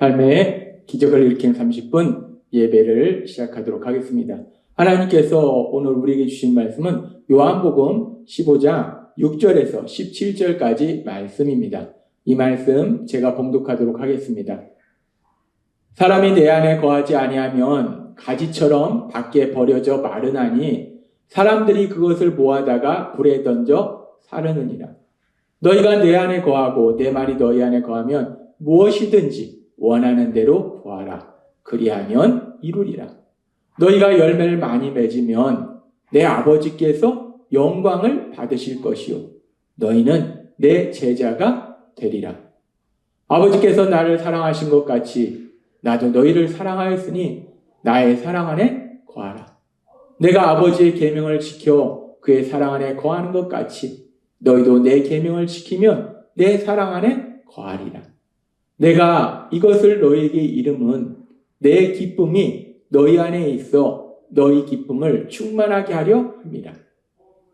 삶의 기적을 일으키는 30분 예배를 시작하도록 하겠습니다. 하나님께서 오늘 우리에게 주신 말씀은 요한복음 15장 6절에서 17절까지 말씀입니다. 이 말씀 제가 봉독하도록 하겠습니다. 사람이 내 안에 거하지 아니하면 가지처럼 밖에 버려져 마르나니 사람들이 그것을 모아다가 불에 던져 사르느니라. 너희가 내 안에 거하고 내 말이 너희 안에 거하면 무엇이든지 원하는 대로 구하라. 그리하면 이루리라. 너희가 열매를 많이 맺으면 내 아버지께서 영광을 받으실 것이요 너희는 내 제자가 되리라. 아버지께서 나를 사랑하신 것 같이 나도 너희를 사랑하였으니 나의 사랑 안에 거하라. 내가 아버지의 계명을 지켜 그의 사랑 안에 거하는 것 같이 너희도 내 계명을 지키면 내 사랑 안에 거하리라. 내가 이것을 너희에게 이름은 내 기쁨이 너희 안에 있어 너희 기쁨을 충만하게 하려 합니다.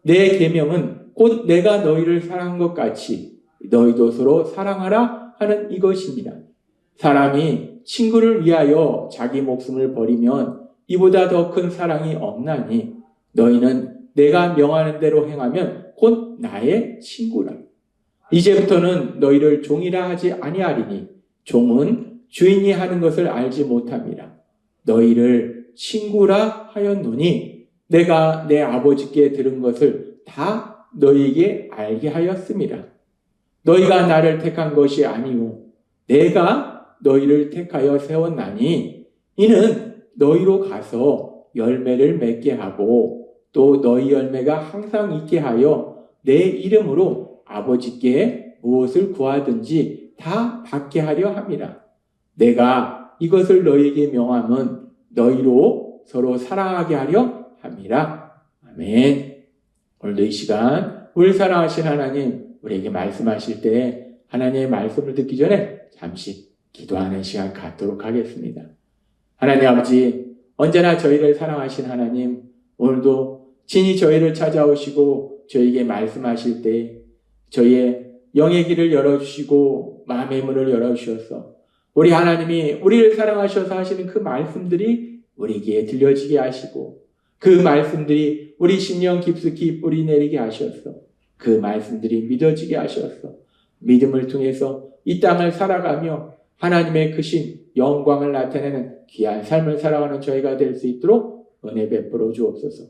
내 계명은 곧 내가 너희를 사랑한 것 같이 너희도 서로 사랑하라 하는 이것입니다. 사람이 친구를 위하여 자기 목숨을 버리면 이보다 더 큰 사랑이 없나니 너희는 내가 명하는 대로 행하면 곧 나의 친구라. 이제부터는 너희를 종이라 하지 아니하리니 종은 주인이 하는 것을 알지 못함이라. 너희를 친구라 하였노니 내가 내 아버지께 들은 것을 다 너희에게 알게 하였음이라. 너희가 나를 택한 것이 아니오 내가 너희를 택하여 세웠나니 이는 너희로 가서 열매를 맺게 하고 또 너희 열매가 항상 있게 하여 내 이름으로 아버지께 무엇을 구하든지 다 받게 하려 함이라. 내가 이것을 너희에게 명함은 너희로 서로 사랑하게 하려 함이라. 아멘. 오늘도 이 시간 우리 사랑하신 하나님 우리에게 말씀하실 때 하나님의 말씀을 듣기 전에 잠시 기도하는 시간 갖도록 하겠습니다. 하나님 아버지, 언제나 저희를 사랑하신 하나님, 오늘도 친히 저희를 찾아오시고 저희에게 말씀하실 때 저희의 영의 길을 열어주시고 마음의 문을 열어주셔서 우리 하나님이 우리를 사랑하셔서 하시는 그 말씀들이 우리에게 들려지게 하시고 그 말씀들이 우리 심령 깊숙이 뿌리 내리게 하셔서 그 말씀들이 믿어지게 하셔서 믿음을 통해서 이 땅을 살아가며 하나님의 크신 영광을 나타내는 귀한 삶을 살아가는 저희가 될 수 있도록 은혜 베풀어 주옵소서.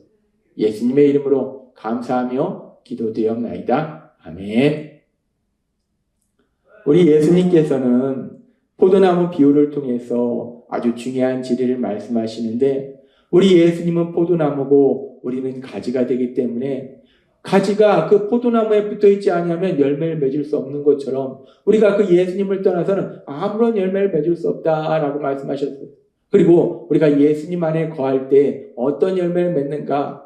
예수님의 이름으로 감사하며 기도드렸나이다. 아멘. 우리 예수님께서는 포도나무 비유를 통해서 아주 중요한 진리를 말씀하시는데 우리 예수님은 포도나무고 우리는 가지가 되기 때문에 가지가 그 포도나무에 붙어있지 아니하면 열매를 맺을 수 없는 것처럼 우리가 그 예수님을 떠나서는 아무런 열매를 맺을 수 없다라고 말씀하셨어요. 그리고 우리가 예수님 안에 거할 때 어떤 열매를 맺는가?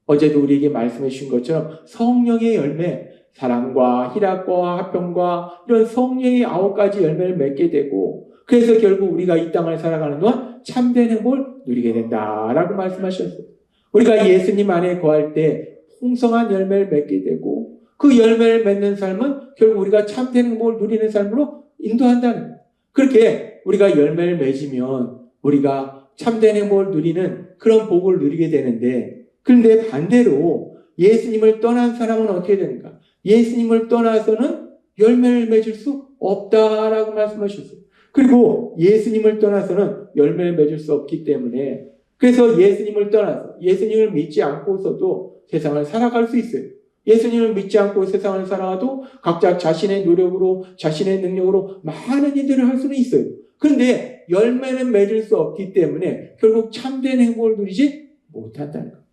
어제도 우리에게 말씀해 주신 것처럼 성령의 열매, 사랑과 희락과 화평과 이런 성령의 9가지 열매를 맺게 되고 그래서 결국 우리가 이 땅을 살아가는 동안 참된 행복을 누리게 된다라고 말씀하셨어요. 우리가 예수님 안에 거할 때 풍성한 열매를 맺게 되고 그 열매를 맺는 삶은 결국 우리가 참된 행복을 누리는 삶으로 인도한다는 거예요. 그렇게 우리가 열매를 맺으면 우리가 참된 행복을 누리는 그런 복을 누리게 되는데 그런데 반대로 예수님을 떠난 사람은 어떻게 되는가? 예수님을 떠나서는 열매를 맺을 수 없다라고 말씀하셨어요. 그리고 예수님을 떠나서는 열매를 맺을 수 없기 때문에 그래서 예수님을 떠나서 예수님을 믿지 않고서도 세상을 살아갈 수 있어요. 예수님을 믿지 않고 세상을 살아가도 각자 자신의 노력으로 자신의 능력으로 많은 일들을 할 수는 있어요. 그런데 열매는 맺을 수 없기 때문에 결국 참된 행복을 누리지 못한다는 거예요.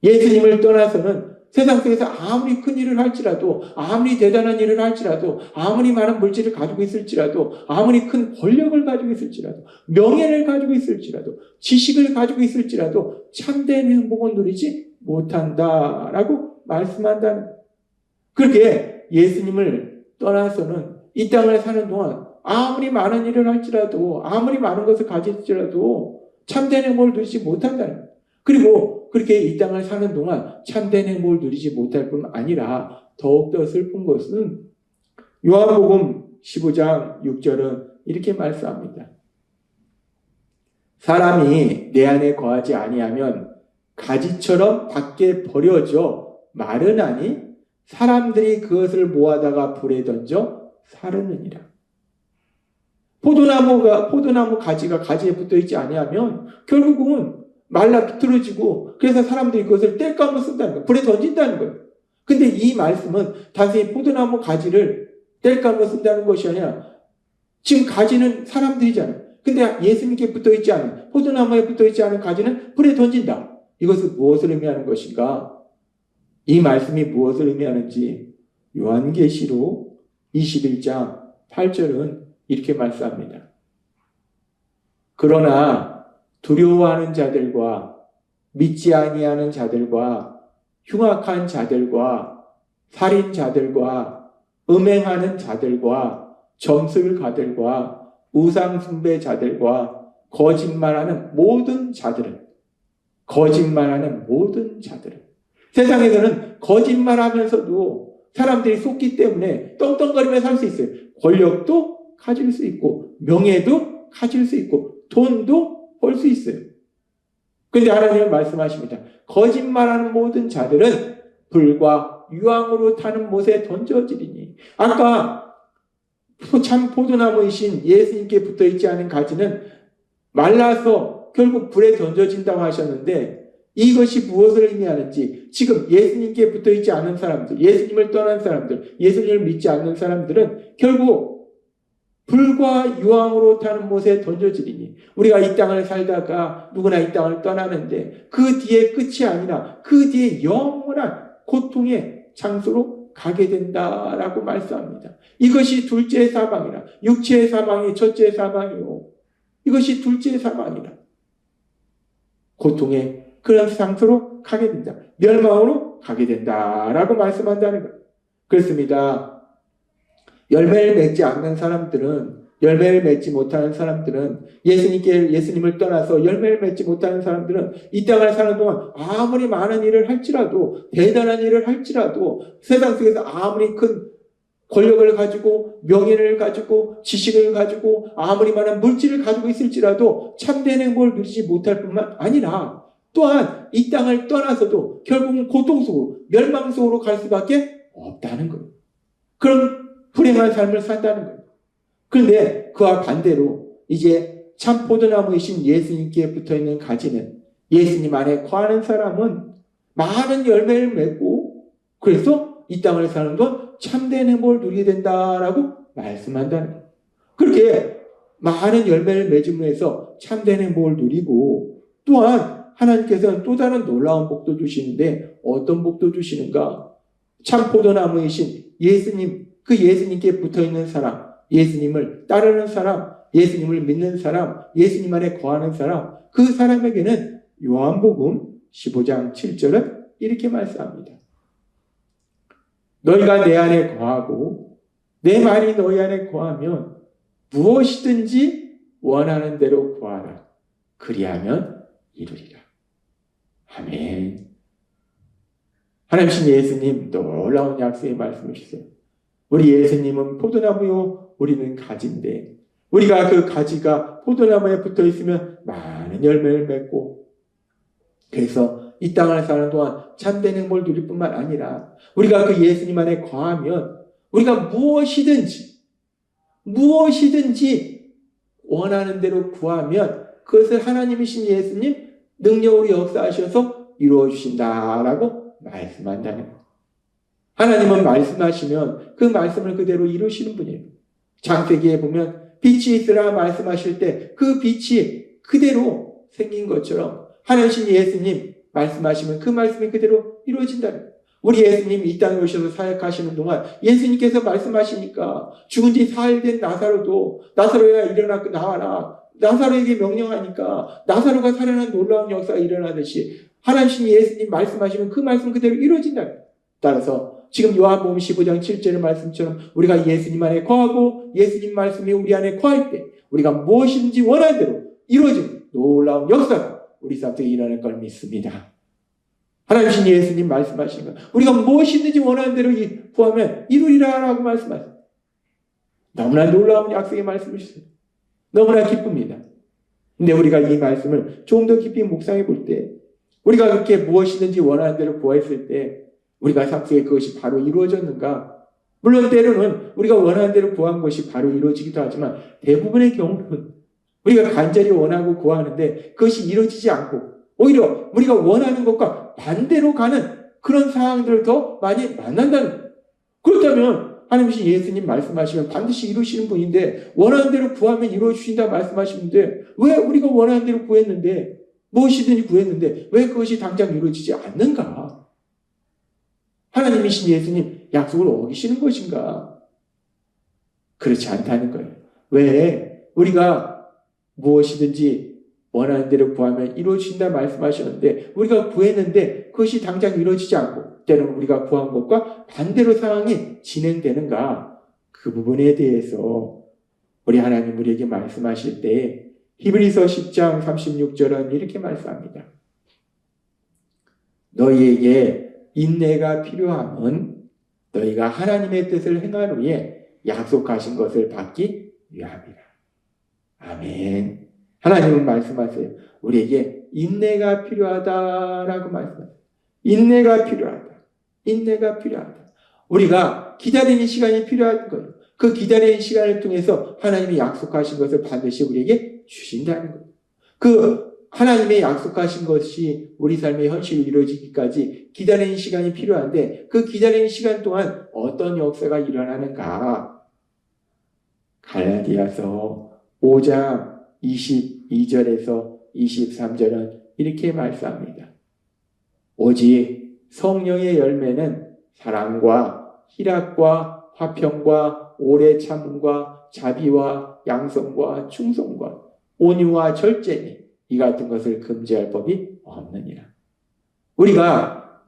예수님을 떠나서는 세상 속에서 아무리 큰 일을 할지라도 아무리 대단한 일을 할지라도 아무리 많은 물질을 가지고 있을지라도 아무리 큰 권력을 가지고 있을지라도 명예를 가지고 있을지라도 지식을 가지고 있을지라도 참된 행복은 누리지 못한다라고 말씀한다는 거예요. 그렇게 예수님을 떠나서는 이 땅을 사는 동안 아무리 많은 일을 할지라도 아무리 많은 것을 가질지라도 참된 행복을 누리지 못한다는 거예요. 그리고 그렇게 이 땅을 사는 동안 참된 행복을 누리지 못할 뿐 아니라 더욱더 슬픈 것은 요한복음 15장 6절은 이렇게 말씀합니다. 사람이 내 안에 거하지 아니하면 가지처럼 밖에 버려져 마르나니 사람들이 그것을 모아다가 불에 던져 사르느니라. 포도나무 가지가 가지에 붙어 있지 아니하면 결국은 말라 비틀어지고 그래서 사람들이 그것을 뗄감으로 쓴다는 거예요. 불에 던진다는 거예요. 근데 이 말씀은 단순히 포도나무 가지를 뗄감으로 쓴다는 것이 아니라 지금 가지는 사람들이잖아요. 근데 예수님께 붙어 있지 않은 포도나무에 붙어 있지 않은 가지는 불에 던진다. 이것은 무엇을 의미하는 것인가? 이 말씀이 무엇을 의미하는지 요한계시록 21장 8절은 이렇게 말씀합니다. 그러나 두려워하는 자들과 믿지 아니하는 자들과 흉악한 자들과 살인자들과 음행하는 자들과 점술가들과 우상숭배자들과 거짓말하는 모든 자들은 세상에서는 거짓말하면서도 사람들이 속기 때문에 떵떵거리며 살 수 있어요. 권력도 가질 수 있고 명예도 가질 수 있고 돈도 벌 수 있어요. 그런데 하나님은 말씀하십니다. 거짓말하는 모든 자들은 불과 유황으로 타는 못에 던져지리니. 아까 참 포도나무이신 예수님께 붙어있지 않은 가지는 말라서 결국 불에 던져진다고 하셨는데 이것이 무엇을 의미하는지 지금 예수님께 붙어있지 않은 사람들, 예수님을 떠난 사람들, 예수님을 믿지 않는 사람들은 결국 불과 유황으로 타는 못에 던져지리니. 우리가 이 땅을 살다가 누구나 이 땅을 떠나는데 그 뒤에 끝이 아니라 그 뒤에 영원한 고통의 장소로 가게 된다라고 말씀합니다. 이것이 둘째의 사망이라. 육체의 사망이 첫째의 사망이요. 이것이 둘째의 사망이라. 고통의 그런 장소로 가게 된다. 멸망으로 가게 된다라고 말씀한다는 거예요. 그렇습니다. 열매를 맺지 않는 사람들은, 열매를 맺지 못하는 사람들은, 예수님을 떠나서 열매를 맺지 못하는 사람들은 이 땅을 사는 동안 아무리 많은 일을 할지라도, 대단한 일을 할지라도, 세상 속에서 아무리 큰 권력을 가지고, 명예를 가지고, 지식을 가지고, 아무리 많은 물질을 가지고 있을지라도 참된 행복을 누리지 못할 뿐만 아니라 또한 이 땅을 떠나서도 결국은 고통 속으로, 멸망 속으로 갈 수밖에 없다는 거예요. 그런 불행한 삶을 산다는 거예요. 그런데 그와 반대로 이제 참 포도나무이신 예수님께 붙어있는 가지는, 예수님 안에 거하는 사람은 많은 열매를 맺고 그래서 이 땅을 사는 동안 참된 행복을 누리게 된다라고 말씀한다는 거예요. 그렇게 많은 열매를 맺음으로 해서 참된 행복을 누리고 또한 하나님께서는 또 다른 놀라운 복도 주시는데 어떤 복도 주시는가? 참 포도나무이신 예수님, 그 예수님께 붙어있는 사람, 예수님을 따르는 사람, 예수님을 믿는 사람, 예수님 안에 거하는 사람, 그 사람에게는 요한복음 15장 7절은 이렇게 말씀합니다. 너희가 내 안에 거하고 내 말이 너희 안에 거하면 무엇이든지 원하는 대로 구하라. 그리하면 이루리라. 아멘. 하나님신 예수님 놀라운 약속의 말씀을 주세요. 우리 예수님은 포도나무요, 우리는 가지인데 우리가 그 가지가 포도나무에 붙어 있으면 많은 열매를 맺고 그래서 이 땅을 사는 동안 참된 행복을 누릴 뿐만 아니라 우리가 그 예수님 안에 거하면 우리가 무엇이든지 원하는 대로 구하면 그것을 하나님이신 예수님 능력으로 역사하셔서 이루어 주신다라고 말씀한다는 거예요. 하나님은 말씀하시면 그 말씀을 그대로 이루시는 분이에요. 창세기에 보면 빛이 있으라 말씀하실 때 그 빛이 그대로 생긴 것처럼 하나님 예수님 말씀하시면 그 말씀이 그대로 이루어진다는 거예요. 우리 예수님 이 땅에 오셔서 사역하시는 동안 예수님께서 말씀하시니까 죽은 지 사흘 된 나사로도 나사로야 일어나 나와라. 나사로에게 명령하니까 나사로가 살아난 놀라운 역사가 일어나듯이 하나님 예수님 말씀하시면 그 말씀 그대로 이루어진다는 거예요. 따라서 지금 요한복음 15장 7절의 말씀처럼 우리가 예수님 안에 거하고 예수님 말씀이 우리 안에 거할 때 우리가 무엇인지 원하는 대로 이루어진 놀라운 역사가 우리 삶 속에 일어날 걸 믿습니다. 하나님 예수님 말씀하시는 거 우리가 무엇이든지 원하는 대로 구하면 이루리라 라고 말씀하세요. 너무나 놀라운 약속의 말씀을 주세요. 너무나 기쁩니다. 근데 우리가 이 말씀을 좀 더 깊이 묵상해 볼 때, 우리가 그렇게 무엇이든지 원하는 대로 구했을 때 우리가 삶 속에 그것이 바로 이루어졌는가? 물론 때로는 우리가 원하는 대로 구한 것이 바로 이루어지기도 하지만 대부분의 경우는 우리가 간절히 원하고 구하는데 그것이 이루어지지 않고 오히려 우리가 원하는 것과 반대로 가는 그런 상황들을 더 많이 만난다는 거예요. 그렇다면 하나님이신 예수님 말씀하시면 반드시 이루시는 분인데 원하는 대로 구하면 이루어주신다 말씀하시는데 왜 우리가 원하는 대로 구했는데 무엇이든지 구했는데 왜 그것이 당장 이루어지지 않는가? 하나님이신 예수님 약속을 어기시는 것인가? 그렇지 않다는 거예요. 왜? 우리가 무엇이든지 원하는 대로 구하면 이루어진다 말씀하셨는데 우리가 구했는데 그것이 당장 이루어지지 않고 때로는 우리가 구한 것과 반대로 상황이 진행되는가? 그 부분에 대해서 우리 하나님 우리에게 말씀하실 때 히브리서 10장 36절은 이렇게 말씀합니다. 너희에게 인내가 필요함은 너희가 하나님의 뜻을 행한 후에 약속하신 것을 받기 위함이라. 아멘. 하나님은 말씀하세요. 우리에게 인내가 필요하다라고 말씀하세요. 인내가 필요하다. 인내가 필요하다. 우리가 기다리는 시간이 필요한 거예요. 그 기다리는 시간을 통해서 하나님이 약속하신 것을 반드시 우리에게 주신다는 거예요. 그 하나님의 약속하신 것이 우리 삶의 현실로 이루어지기까지 기다리는 시간이 필요한데 그 기다리는 시간 동안 어떤 역사가 일어나는가? 갈라디아서 5장 22절에서 23절은 이렇게 말씀합니다. 오직 성령의 열매는 사랑과 희락과 화평과 오래 참음과 자비와 양성과 충성과 온유와 절제니 이 같은 것을 금지할 법이 없느니라. 우리가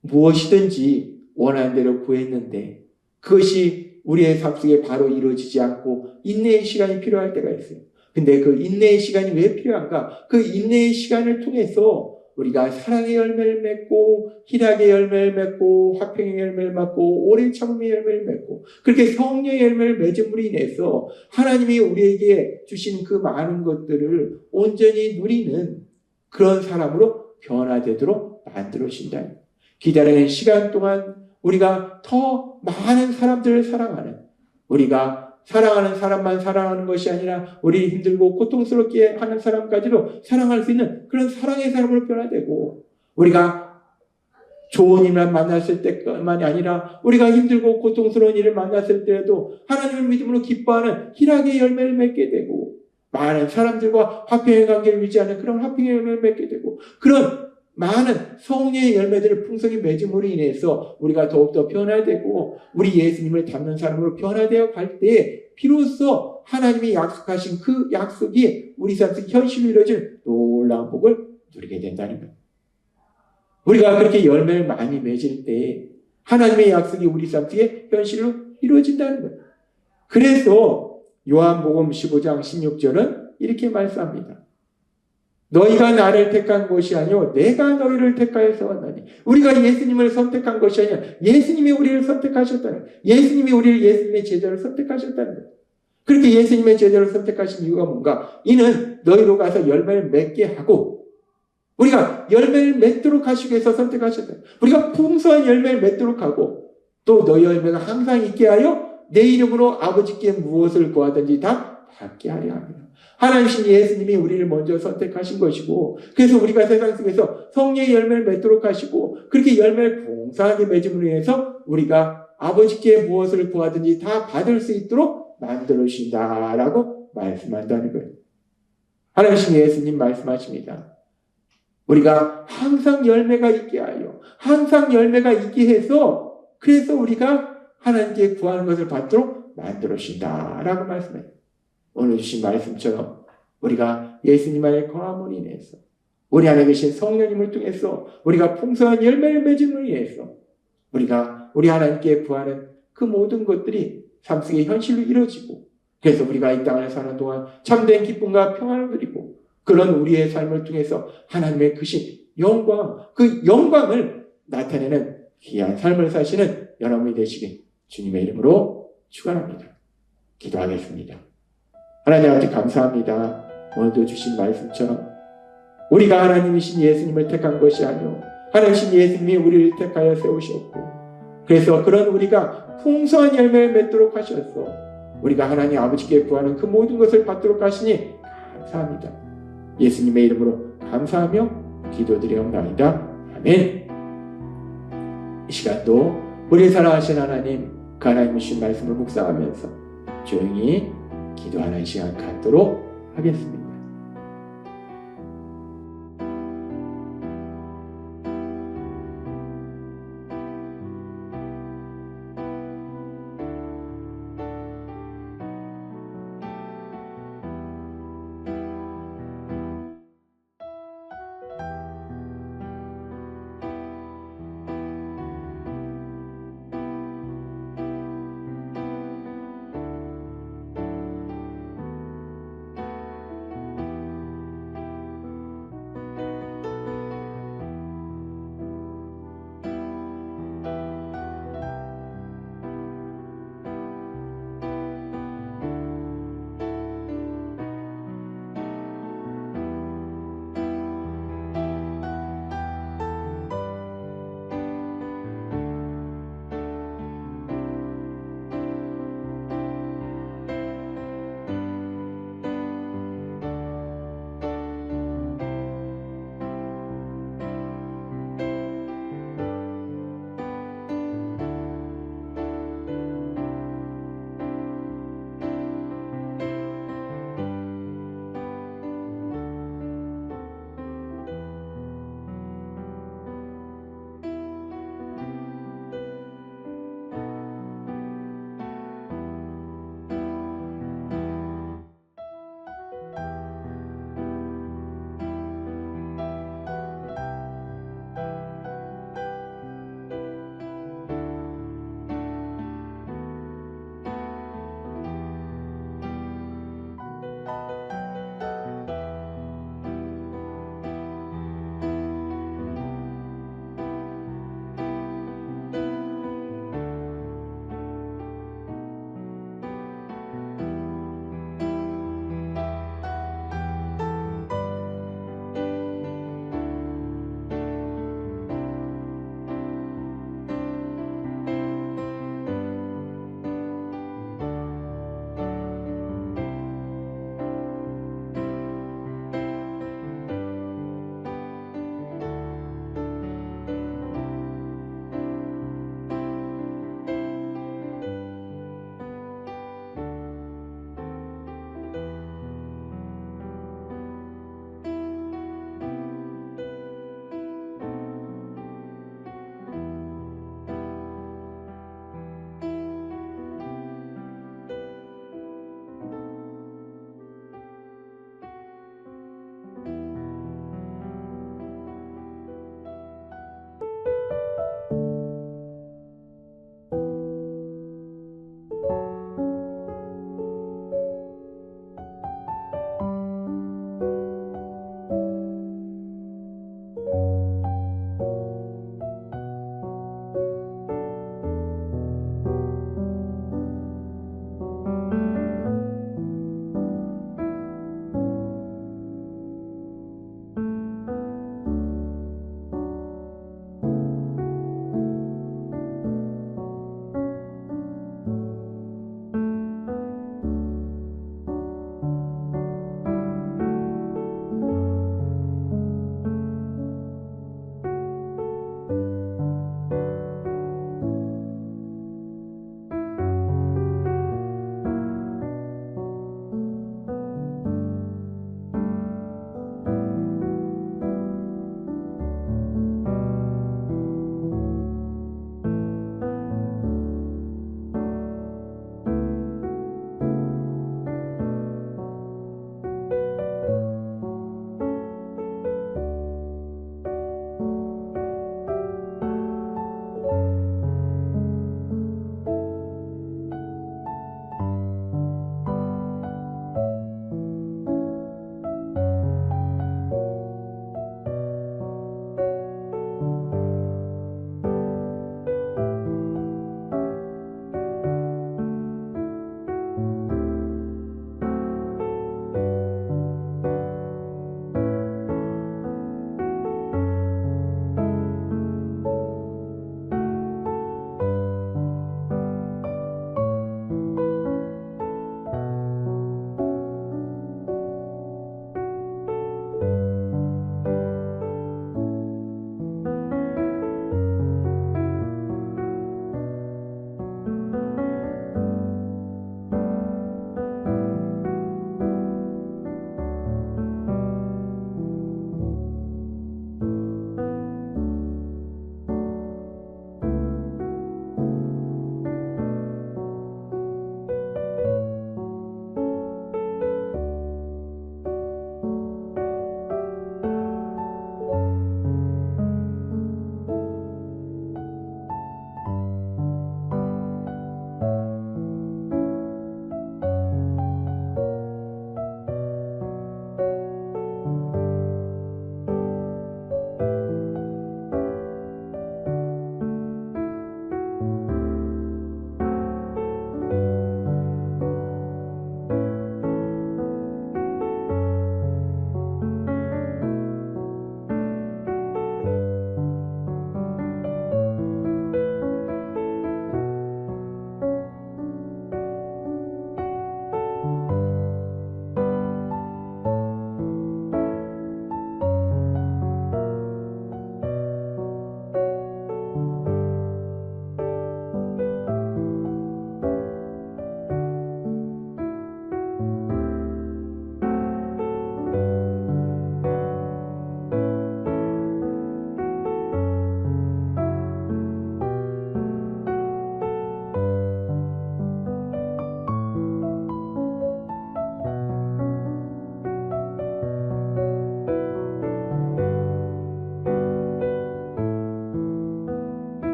무엇이든지 원하는 대로 구했는데 그것이 우리의 삶 속에 바로 이루어지지 않고 인내의 시간이 필요할 때가 있어요. 근데 그 인내의 시간이 왜 필요한가? 그 인내의 시간을 통해서 우리가 사랑의 열매를 맺고 희락의 열매를 맺고 화평의 열매를 맺고 오래 참음의 열매를 맺고 그렇게 성령의 열매를 맺음으로 인해서 하나님이 우리에게 주신 그 많은 것들을 온전히 누리는 그런 사람으로 변화되도록 만들어 주신다. 기다리는 시간 동안 우리가 더 많은 사람들을 사랑하는 우리가 사랑하는 사람만 사랑하는 것이 아니라 우리 힘들고 고통스럽게 하는 사람까지도 사랑할 수 있는 그런 사랑의 사람으로 변화되고 우리가 좋은 일만 만났을 때만이 아니라 우리가 힘들고 고통스러운 일을 만났을 때에도 하나님을 믿음으로 기뻐하는 희락의 열매를 맺게 되고 많은 사람들과 화평의 관계를 유지하는 그런 화평의 열매를 맺게 되고 그런 많은 성령의 열매들을 풍성히 맺음으로 인해서 우리가 더욱더 변화되고 우리 예수님을 닮는 사람으로 변화되어 갈 때 비로소 하나님이 약속하신 그 약속이 우리 삶 속에 현실로 이루어질 놀라운 복을 누리게 된다는 거예요. 우리가 그렇게 열매를 많이 맺을 때 하나님의 약속이 우리 삶 속에 현실로 이루어진다는 거예요. 그래서 요한복음 15장 16절은 이렇게 말씀합니다. 너희가 나를 택한 것이 아니요 내가 너희를 택하여서 왔나니 우리가 예수님을 선택한 것이 아니라 예수님이 우리를 선택하셨다는 거예요. 예수님이 우리를 예수님의 제자로 선택하셨다는 거예요. 그렇게 예수님의 제자로 선택하신 이유가 뭔가? 이는 너희로 가서 열매를 맺게 하고 우리가 열매를 맺도록 하시기 위해서 선택하셨다. 우리가 풍성한 열매를 맺도록 하고 또 너희 열매가 항상 있게 하여 내 이름으로 아버지께 무엇을 구하든지 다 받게 하려 합니다. 하나님이신 예수님이 우리를 먼저 선택하신 것이고 그래서 우리가 세상 속에서 성령의 열매를 맺도록 하시고 그렇게 열매를 풍성하게 맺음으로 인해서 우리가 아버지께 무엇을 구하든지 다 받을 수 있도록 만들어 주신다라고 말씀한다는 거예요. 하나님이신 예수님 말씀하십니다. 우리가 항상 열매가 있게 하여 항상 열매가 있게 해서 그래서 우리가 하나님께 구하는 것을 받도록 만들어 주신다라고 말씀해요. 오늘 주신 말씀처럼 우리가 예수님 안에 거함으로 인해서 우리 안에 계신 성령님을 통해서 우리가 풍성한 열매를 맺음으로 인해서 우리가 우리 하나님께 구하는 그 모든 것들이 삶 속에 현실로 이루어지고 그래서 우리가 이 땅을 사는 동안 참된 기쁨과 평안을 누리고 그런 우리의 삶을 통해서 하나님의 크신 영광, 그 영광을 나타내는 귀한 삶을 사시는 여러분이 되시길 주님의 이름으로 축원합니다. 기도하겠습니다. 하나님 아버지 감사합니다. 오늘도 주신 말씀처럼 우리가 하나님이신 예수님을 택한 것이 아니오 하나님이신 예수님이 우리를 택하여 세우셨고 그래서 그런 우리가 풍성한 열매를 맺도록 하셨어. 우리가 하나님 아버지께 구하는 그 모든 것을 받도록 하시니 감사합니다. 예수님의 이름으로 감사하며 기도드리옵나이다. 아멘. 이 시간도 우리 사랑하신 하나님 그 하나님 주신 말씀을 묵상하면서 조용히 기도하는 시간 갖도록 하겠습니다.